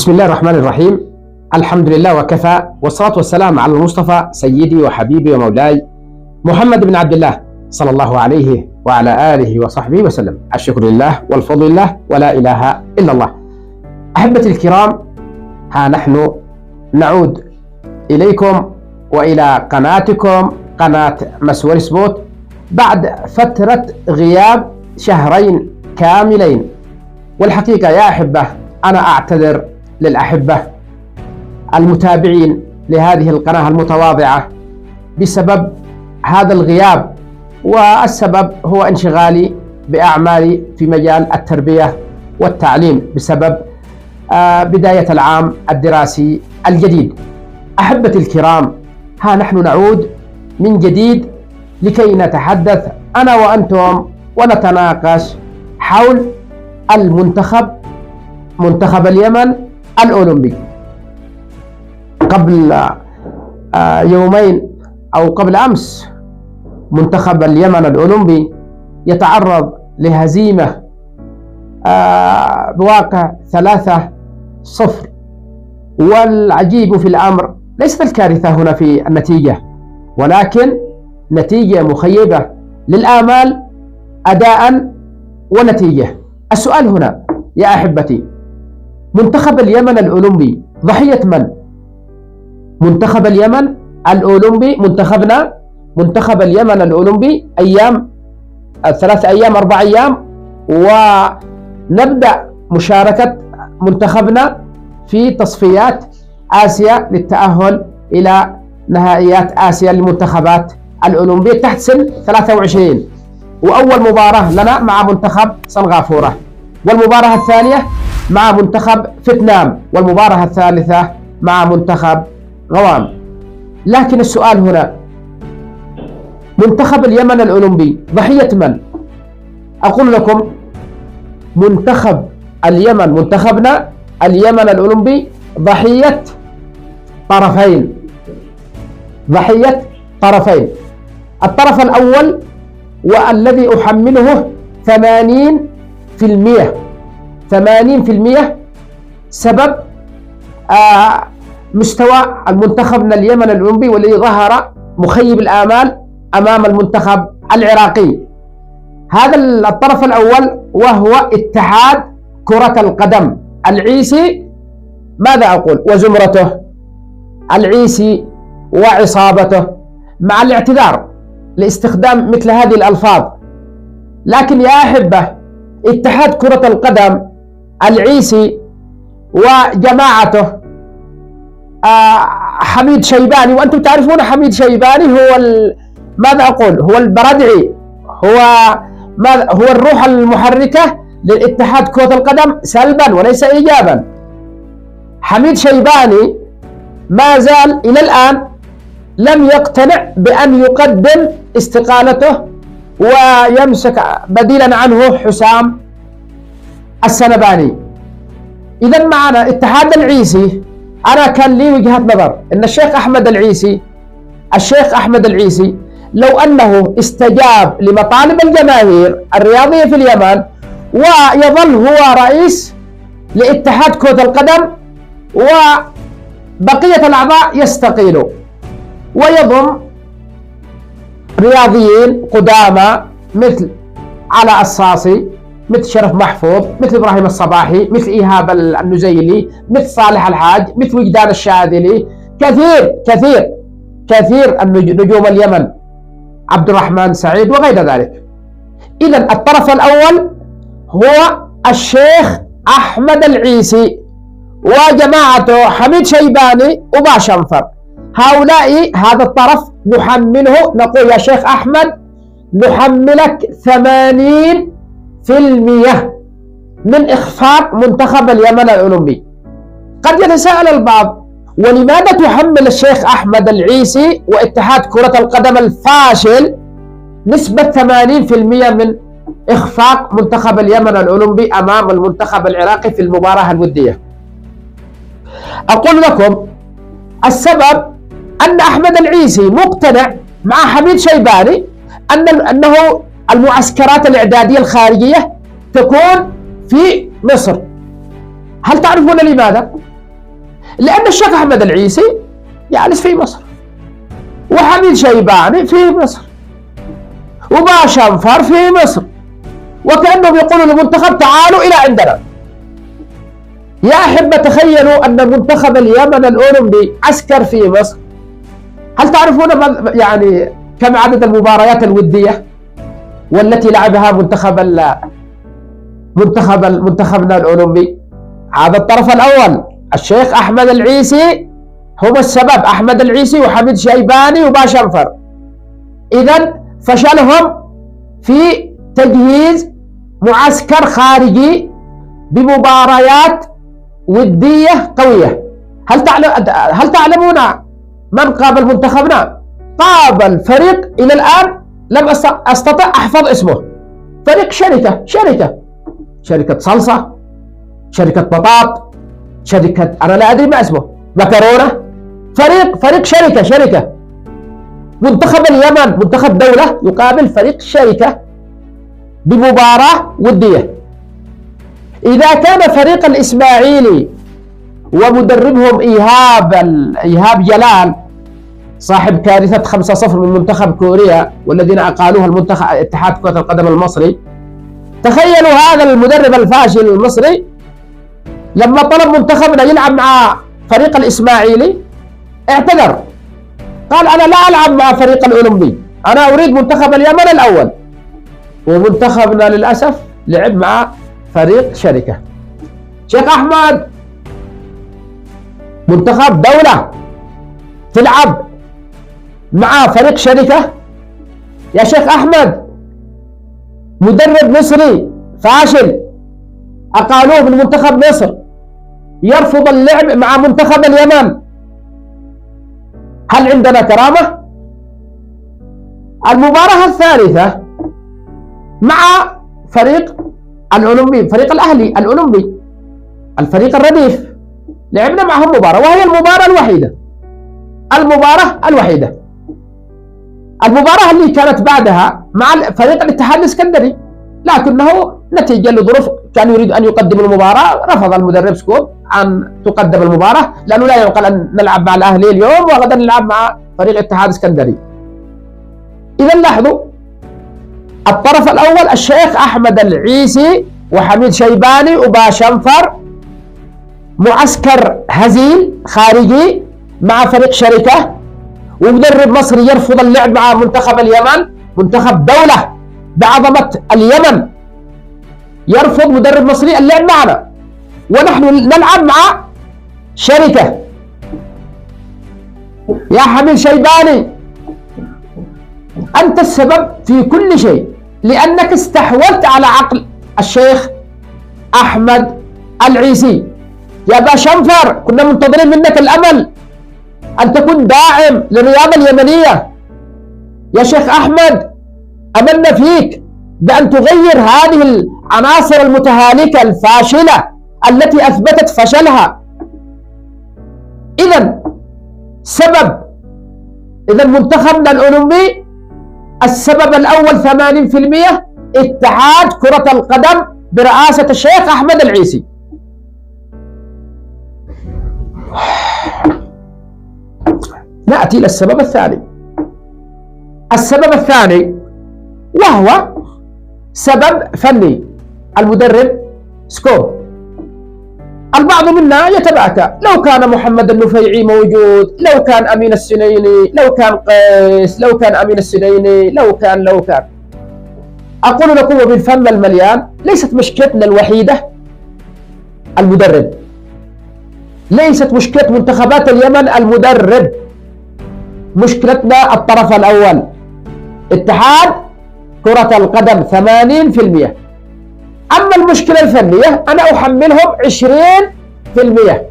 بسم الله الرحمن الرحيم. الحمد لله وكفى، والصلاة والسلام على المصطفى سيدي وحبيبي ومولاي محمد بن عبد الله صلى الله عليه وعلى آله وصحبه وسلم. الشكر لله والفضل لله ولا إله إلا الله. أحبتي الكرام، ها نحن نعود إليكم وإلى قناتكم قناة مسور سبوت بعد فترة غياب شهرين كاملين. والحقيقة يا أحبة أنا أعتذر للأحبة المتابعين لهذه القناة المتواضعة بسبب هذا الغياب، والسبب هو انشغالي بأعمالي في مجال التربية والتعليم بسبب بداية العام الدراسي الجديد. أحبتي الكرام، ها نحن نعود من جديد لكي نتحدث أنا وأنتم ونتناقش حول منتخب اليمن الأولمبي. قبل يومين أو قبل أمس منتخب اليمن الأولمبي يتعرض لهزيمة بواقع 3-0. والعجيب في الأمر ليست الكارثة هنا في النتيجة، ولكن نتيجة مخيبة للآمال أداء ونتيجة. السؤال هنا يا أحبتي، منتخب اليمن الأولمبي ضحية من؟ منتخب اليمن الأولمبي، منتخب اليمن الأولمبي أيام 3 أيام 4 أيام ونبدأ مشاركة منتخبنا في تصفيات آسيا للتأهل إلى نهائيات آسيا للمنتخبات الأولمبية تحت سن 23. وأول مباراة لنا مع منتخب سنغافورة، والمباراة الثانية مع منتخب فيتنام، والمباراة الثالثة مع منتخب غوام. لكن السؤال هنا، منتخب اليمن الأولمبي ضحية من؟ أقول لكم منتخبنا اليمن الأولمبي ضحية طرفين. الطرف الأول والذي أحمله 80% سبب مستوى المنتخبنا اليمن الأولمبي والذي ظهر مخيب الآمال أمام المنتخب العراقي. هذا الطرف الأول وهو اتحاد كرة القدم العيسي، ماذا أقول، وزمرته العيسي وعصابته، مع الاعتذار لاستخدام مثل هذه الألفاظ. لكن يا أحبة، اتحاد كرة القدم العيسي وجماعته حميد شيباني، وأنتم تعرفون حميد شيباني هو ماذا أقول، هو البردعي، هو الروح المحركة للاتحاد كرة القدم سلبا وليس إيجابا. حميد شيباني ما زال إلى الآن لم يقتنع بأن يقدم استقالته ويمسك بديلا عنه حسام السنباني. إذا معنا اتحاد العيسي. أنا كان لي وجهة نظر أن الشيخ أحمد العيسي لو أنه استجاب لمطالب الجماهير الرياضية في اليمن ويظل هو رئيس لاتحاد كرة القدم وبقية الأعضاء يستقيلوا ويضم رياضيين قدامى مثل علاء الصاصي، مثل شرف محفوظ، مثل إبراهيم الصباحي، مثل إيهاب النزيلي، مثل صالح الحاج، مثل وجدان الشاذلي، كثير نجوم اليمن، عبد الرحمن سعيد وغير ذلك. إذا الطرف الأول هو الشيخ أحمد العيسي وجماعته حميد شيباني وباشنفر. هذا الطرف نحمله، نقول يا شيخ أحمد نحملك 80% من إخفاق منتخب اليمن الأولمبي. قد يتساءل البعض، ولماذا تحمل الشيخ أحمد العيسي واتحاد كرة القدم الفاشل نسبة 80% من إخفاق منتخب اليمن الأولمبي أمام المنتخب العراقي في المباراة الودية؟ أقول لكم السبب أن أحمد العيسي مقتنع مع حميد شيباني أنه المعسكرات الإعدادية الخارجية تكون في مصر. هل تعرفون لماذا؟ لأن الشيخ أحمد العيسي جالس في مصر، وحميد شيباني في مصر، وباشنفر في مصر، وكأنهم يقولوا للمنتخب تعالوا إلى عندنا. يا أحبة تخيلوا أن منتخب اليمن الأولمبي عسكر في مصر. هل تعرفون يعني كم عدد المباريات الودية والتي لعبها منتخبنا الأولمبي؟ هذا الطرف الأول. الشيخ أحمد العيسي هم السبب، أحمد العيسي وحميد شيباني وباشنفر. إذن فشلهم في تجهيز معسكر خارجي بمباريات ودية قوية. هل تعلمون من قابل منتخبنا؟ قابل فريق إلى الآن لم أستطع أحفظ اسمه، فريق شركة صلصة، شركة بطاط، شركة أنا لا أدري ما اسمه، مكرونة، فريق شركة. منتخب اليمن منتخب دولة يقابل فريق شركة بمباراة ودية. إذا كان فريق الإسماعيلي ومدربهم إيهاب جلال صاحب كارثة 5-0 من منتخب كوريا والذين أقالوها المنتخب اتحاد كرة القدم المصري، تخيلوا هذا المدرب الفاشل المصري لما طلب منتخبنا يلعب مع فريق الإسماعيلي اعتذر، قال أنا لا ألعب مع فريق الأولمبي، أنا أريد منتخب اليمن الأول. ومنتخبنا للأسف لعب مع فريق شركة. شيخ أحمد منتخب دولة تلعب مع فريق شركة؟ يا شيخ أحمد مدرب مصري فاشل أقالوه من منتخب مصر يرفض اللعب مع منتخب اليمن، هل عندنا كرامة؟ المباراة الثالثة مع فريق الأولمبي، فريق الأهلي الأولمبي، الفريق الرديف، لعبنا معهم مباراة وهي المباراة اللي كانت بعدها مع فريق الاتحاد الاسكندري، لكنه نتيجة لظروف كان يريد أن يقدم المباراة رفض المدرب سكوب أن تقدم المباراة، لأنه لا يعقل أن نلعب مع الأهلي اليوم وغدا نلعب مع فريق الاتحاد الاسكندري. إذا لاحظوا الطرف الأول الشيخ أحمد العيسي وحميد شيباني وباشنفر معسكر هزيل خارجي مع فريق شركة، ومدرب مصري يرفض اللعب مع منتخب اليمن، منتخب دولة بعظمة اليمن يرفض مدرب مصري اللعب معنا، ونحن نلعب مع شركة. يا حميد شيباني أنت السبب في كل شيء، لأنك استحوذت على عقل الشيخ أحمد العيسي. يا باشنفر كنا منتظرين منك الأمل أن تكون داعم للرياضة اليمنية. يا شيخ أحمد أملنا فيك بأن تغير هذه العناصر المتهالكة الفاشلة التي أثبتت فشلها. إذا منتخبنا الأولمبي السبب الأول 80% اتحاد كرة القدم برئاسة الشيخ أحمد العيسي. نأتي إلى السبب الثاني وهو سبب فني، المدرب سكوب. البعض منا يتباكى لو كان محمد النفيعي موجود، لو كان أمين السنيني، لو كان قيس، لو كان أمين السنيني، لو كان. أقول لكم وبالفم المليان ليست مشكلتنا الوحيدة المدرب، ليست مشكلة منتخبات اليمن المدرب، مشكلتنا الطرف الأول اتحاد كرة القدم 80%. أما المشكلة الفنية أنا أحملهم 20%.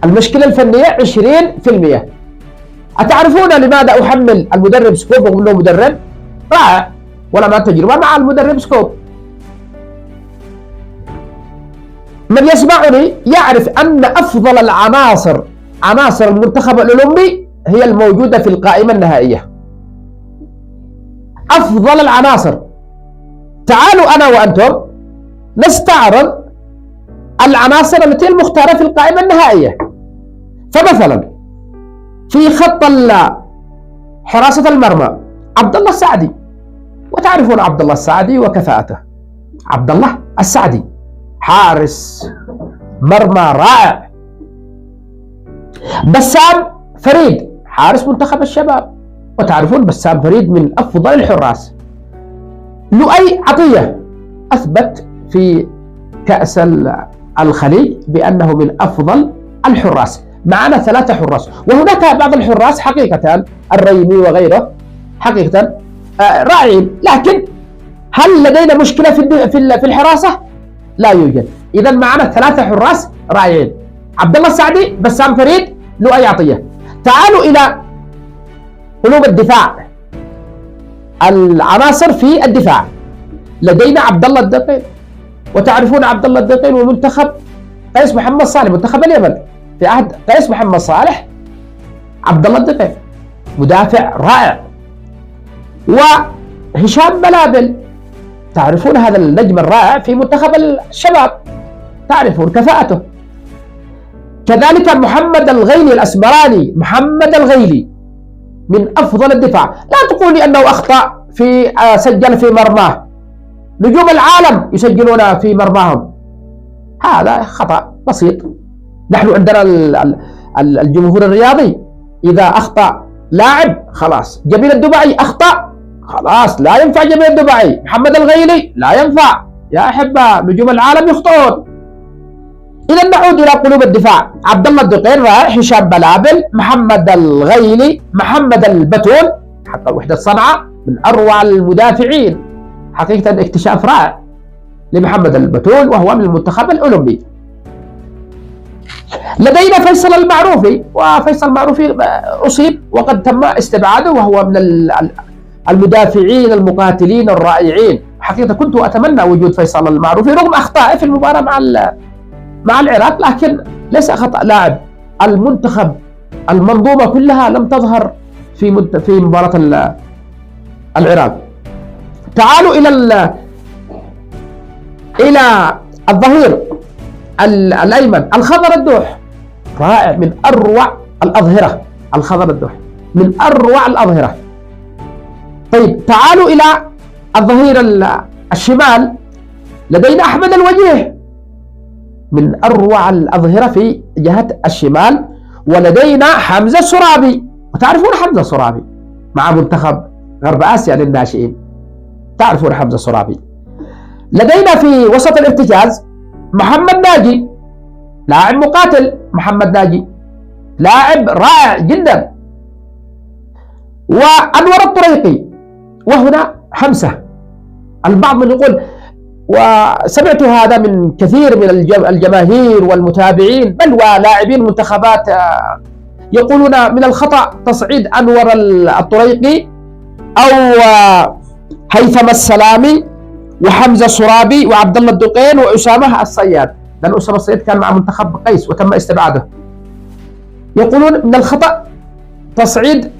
المشكلة الفنية 20%. أتعرفون لماذا أحمل المدرب سكوب وأقول له مدرب رائع ولا ما تجربة مع المدرب سكوب؟ من يسمعني يعرف أن أفضل العناصر عناصر المنتخب الأولمبي هي الموجودة في القائمة النهائية. أفضل العناصر. تعالوا أنا وأنتم نستعرض العناصر التي المختارة في القائمة النهائية. فمثلا في خط حراسة المرمى عبد الله السعدي، وتعرفون عبد الله السعدي وكفاءته. عبد الله السعدي حارس مرمى رائع. بسام فريد حارس منتخب الشباب، وتعرفون بسام فريد من أفضل الحراس. لؤي عطية أثبت في كأس الخليج بأنه من أفضل الحراس. معنا 3 حراس، وهناك بعض الحراس حقيقة الريمي وغيره حقيقة رائعين، لكن هل لدينا مشكلة في الحراسة؟ لا يوجد. إذا معنا 3 حراس رائعين: عبد الله السعدي، بسام فريد، لؤي عطية. تعالوا إلى قلوب الدفاع، العناصر في الدفاع. لدينا عبد الله الدقيل، وتعرفون عبد الله الدقيل ومنتخب قيس محمد صالح، منتخب اليمن في عهد قيس محمد صالح. عبد الله الدقيل مدافع رائع. وهشام بلابل، تعرفون هذا النجم الرائع في منتخب الشباب، تعرفون كفاءته. كذلك محمد الغيلي الأسمراني، محمد الغيلي من أفضل الدفاع. لا تقولي أنه أخطأ في سجل في مرماه، نجوم العالم يسجلون في مرماهم، هذا خطأ بسيط. نحن عندنا الجمهور الرياضي إذا أخطأ لاعب خلاص، جميل الدبعي أخطأ خلاص لا ينفع جميل الدبعي، محمد الغيلي لا ينفع. يا أحبة نجوم العالم يخطئون. إذا نعود إلى قلوب الدفاع: عبد الله الدقيل رائع، هشام بلابل، محمد الغيلي، محمد البتول حق وحدة صنعاء من أروع المدافعين، حقيقة اكتشاف رائع لمحمد البتول وهو من المنتخب الأولمبي. لدينا فيصل المعروفي، وفيصل المعروفي أصيب وقد تم استبعاده، وهو من المدافعين المقاتلين الرائعين. حقيقة كنت أتمنى وجود فيصل المعروفي رغم أخطائه في المباراة مع العراق، لكن ليس خطأ لاعب. المنتخب المنظومة كلها لم تظهر في مباراة العراق. تعالوا إلى الظهير الأيمن الخضر الدوح، رائع من أروع الأظهرة. الخضر الدوح من أروع الأظهرة. طيب تعالوا إلى الظهير الشمال. لدينا أحمد الوجيه من أروع الأظهرة في جهة الشمال. ولدينا حمزة السرابي، وتعرفون حمزة السرابي مع منتخب غرب آسيا للناشئين، تعرفون حمزة السرابي. لدينا في وسط الارتكاز محمد ناجي، لاعب مقاتل. محمد ناجي لاعب رائع جدا. وأنور الطريقي. وهنا 5. البعض من يقول، وسمعت هذا من كثير من الجماهير والمتابعين بل ولاعبين المنتخبات يقولون من الخطأ تصعيد أنور الطريقي أو هيثم السلامي وحمزة السرابي وعبد الله الدقيل وأسامة الصياد، لأن أسامة الصياد كان مع منتخب قيس وتم استبعاده. يقولون من الخطأ تصعيد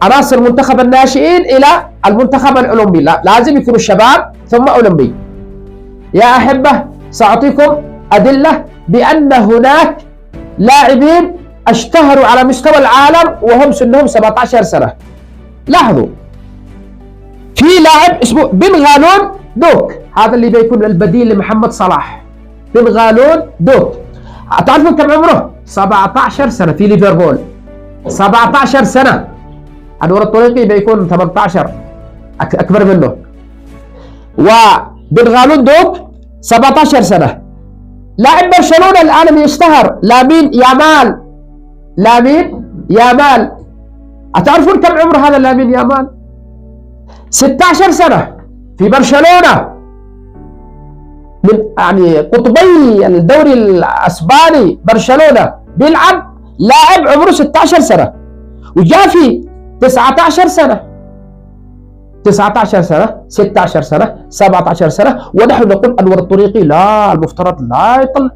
عناصر منتخب الناشئين إلى المنتخب الأولمبي، لازم يكونوا الشباب ثم أولمبي. يا أحبة سأعطيكم أدلة بأن هناك لاعبين اشتهروا على مستوى العالم وهم سنهم 17 سنة. لاحظوا في لاعب اسمه بن غالون دوك، هذا اللي بيكون البديل لمحمد صلاح. بن غالون دوك، تعرفون كم عمره؟ 17 سنة في ليفربول، 17 سنة. أنور الطريقي بيكون 18 أكبر منه. وبن غالون دوك 17 سنة. لاعب برشلونة الآن يشتهر لامين يامال. لامين يامال، أتعرفون كم عمر هذا لامين يامال؟ 16 سنة في برشلونة، من يعني قطبي الدوري الأسباني برشلونة، بيلعب لاعب عمره 16 سنة. وجاء في 19 سنة، 19 سنة، 16 سنة، 17 سنة، ونحن نقول أنور الطريقي لا، المفترض لا يطلع.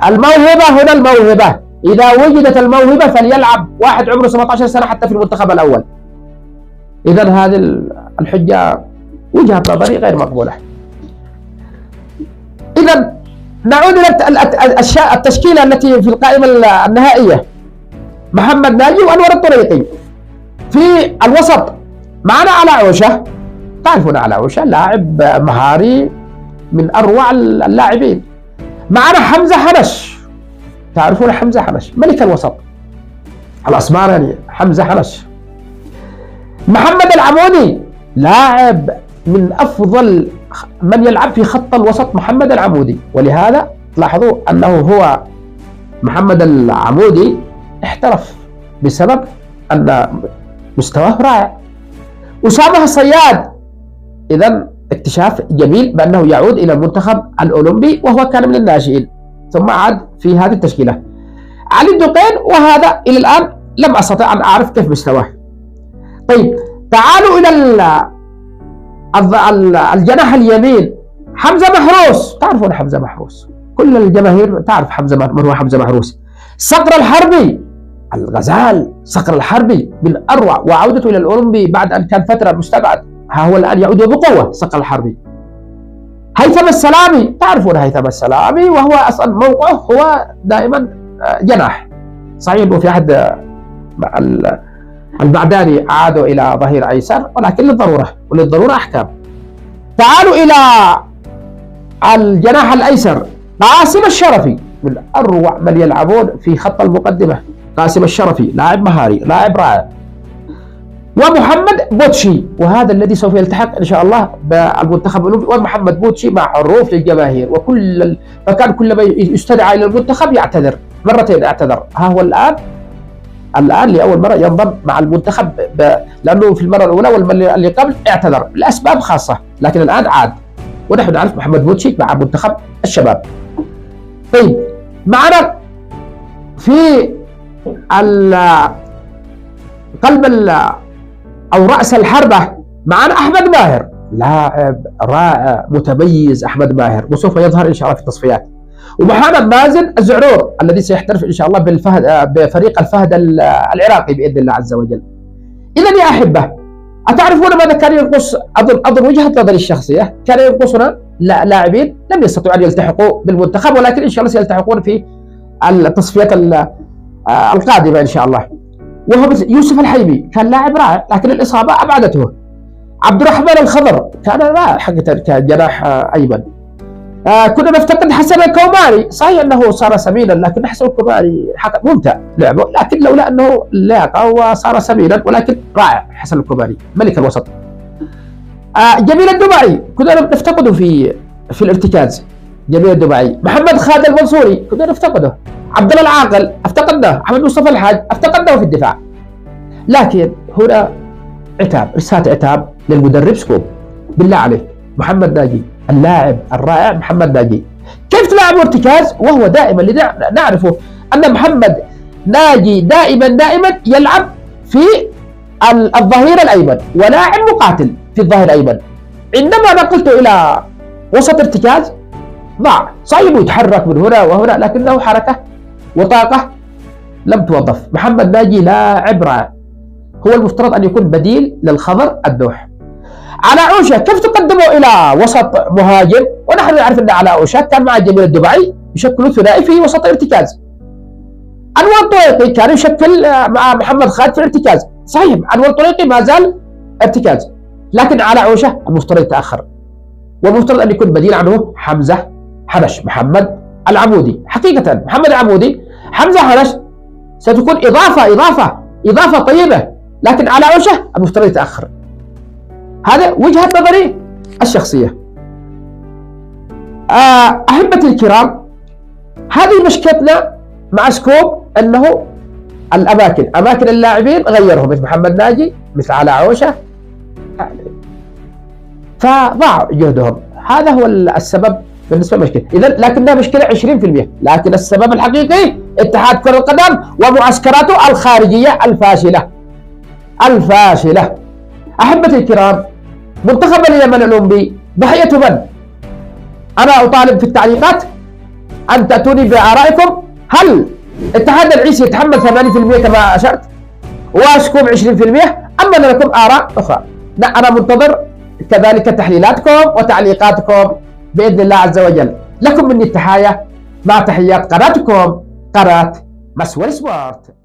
الموهبة هنا، الموهبة إذا وجدت الموهبة فليلعب واحد عمره 17 سنة حتى في المنتخب الأول. إذا هذه الحجة وجهة نظري غير مقبولة. إذا نعود إلى التشكيلة التي في القائمة النهائية. محمد ناجي وأنور الطريقي. في الوسط معنا علاء عوشة، تعرفون علاء عوشة لاعب مهاري من أروع اللاعبين. معنا حمزة حنش، تعرفون حمزة حنش ملك الوسط الأسمار يعني، حمزة حنش. محمد العمودي لاعب من أفضل من يلعب في خط الوسط، محمد العمودي، ولهذا لاحظوا أنه هو محمد العمودي احترف بسبب أن مستواه رائع. أسامة الصياد، إذا اكتشاف جميل بأنه يعود إلى المنتخب الأولمبي وهو كان من الناشئين ثم عاد في هذه التشكيلة. علي الدقين، وهذا إلى الآن لم أستطع أن أعرف كيف مستواه. طيب تعالوا إلى الجناح اليمين، حمزة محروس، تعرفون حمزة محروس، كل الجماهير تعرف من هو حمزة محروس. صقر الحربي، الغزال صقر الحربي من أروع، وعودته إلى الأولمبي بعد أن كان فترة مستبعد، ها هو الآن يعود بقوة صقر الحربي. هيثم السلامي، تعرفون هيثم السلامي، وهو أصلا موقعه هو دائما جناح، صحيح أنه في أحد البعداني عادوا إلى ظهير أيسر، ولكن للضرورة وللضرورة أحكام. تعالوا إلى الجناح الأيسر، قاسم الشرفي من أروع من يلعبون في خط المقدمة، قاسم الشرفي لاعب مهاري لاعب رائع. ومحمد بوتشي، وهذا الذي سوف يلتحق إن شاء الله بالمنتخب الأولمبي، ومحمد بوتشي معروف للجماهير، فكان كلما يستدعى إلى المنتخب يعتذر، مرتين اعتذر، ها هو الآن لأول مرة ينضم مع المنتخب لأنه في المرة الأولى والمرة اللي قبل اعتذر لأسباب خاصة، لكن الآن عاد، ونحن نعرف محمد بوتشي مع منتخب الشباب. طيب معنا في قلب أو رأس الحربة معنا أحمد ماهر، لاعب رائع متميز أحمد ماهر، وسوف يظهر إن شاء الله في التصفيات. ومعنا مازن الزعرور الذي سيحترف إن شاء الله بفريق الفهد العراقي بإذن الله عز وجل. إذا يا أحبة، أتعرفون ماذا كان ينقص؟ أظن وجهة نظري الشخصية كان ينقصنا لاعبين لم يستطيعوا أن يلتحقوا بالمنتخب، ولكن إن شاء الله سيلتحقون في التصفيات القادمة إن شاء الله. وهو يوسف الحيبي، كان لاعب رائع لكن الإصابة أبعدته. عبد الرحمن الخضر كان رائع حقيقة كجناح أيمن. كنا نفتقد حسن الكوماري، صحيح أنه صار سمينا لكن حسن الكوماري ممتع لعبه، لكن لولا أنه لاقى وصار سمينا، ولكن رائع حسن الكوماري ملك الوسط. جميل الدبعي كنا نفتقده في الارتكاز، جميل الدبعي. محمد خالد المنصوري كنا نفتقده. عبد الله العاقل افتقدناه. محمد مصطفى الحاج افتقدناه في الدفاع. لكن هنا رسالة عتاب للمدرب سكوب، بالله عليك محمد ناجي اللاعب الرائع محمد ناجي، كيف تلعب ارتكاز وهو دائما اللي نعرفه أن محمد ناجي دائما يلعب في الظهير الأيمن ولاعب مقاتل في الظهير الأيمن. عندما نقلته إلى وسط ارتكاز ضاع، صعب يتحرك من هنا وهنا لكنه حركة وطاقة لم توظف. محمد ناجي لاعب رائع، هو المفترض أن يكون بديل للخضر الدوح. علاء عوشة كيف تقدموا إلى وسط مهاجم، ونحن نعرف أن علاء عوشة كان مع جميل الدبعي يشكلوا ثنائي في وسط الارتكاز. أنور طريقي كان يشكل مع محمد خالد في الارتكاز، صحيح أنور طريقي ما زال ارتكاز، لكن علاء عوشة المفترض يتأخر، والمفترض أن يكون بديل عنه حمزة حنش. محمد العمودي حقيقة محمد العمودي حمزة حنش ستكون إضافة طيبة، لكن علاء عوشة المفترض يتأخر. هذا وجهة نظري الشخصية. أحبتي الكرام، هذه مشكلتنا مع سكوب، أنه أماكن اللاعبين غيرهم، مثل محمد ناجي مثل علاء عوشة، فضاع جهدهم. هذا هو السبب بالنسبة للمشكلة. إذا لكنها مشكلة 20%، لكن السبب الحقيقي اتحاد كرة القدم ومعسكراته الخارجية الفاشلة. أحبتي الكرام، منتخب اليمن الأولمبي ضحية من؟ أنا أطالب في التعليقات أن تأتوني بآرائكم. هل اتحاد العيسي يتحمل 80% كما أشرت وسكوب 20%، أم أن لكم آراء أخرى؟ لا، أنا منتظر كذلك تحليلاتكم وتعليقاتكم بإذن الله عز وجل. لكم مني التحايا مع تحيات قناتكم قناة مسور سبورت.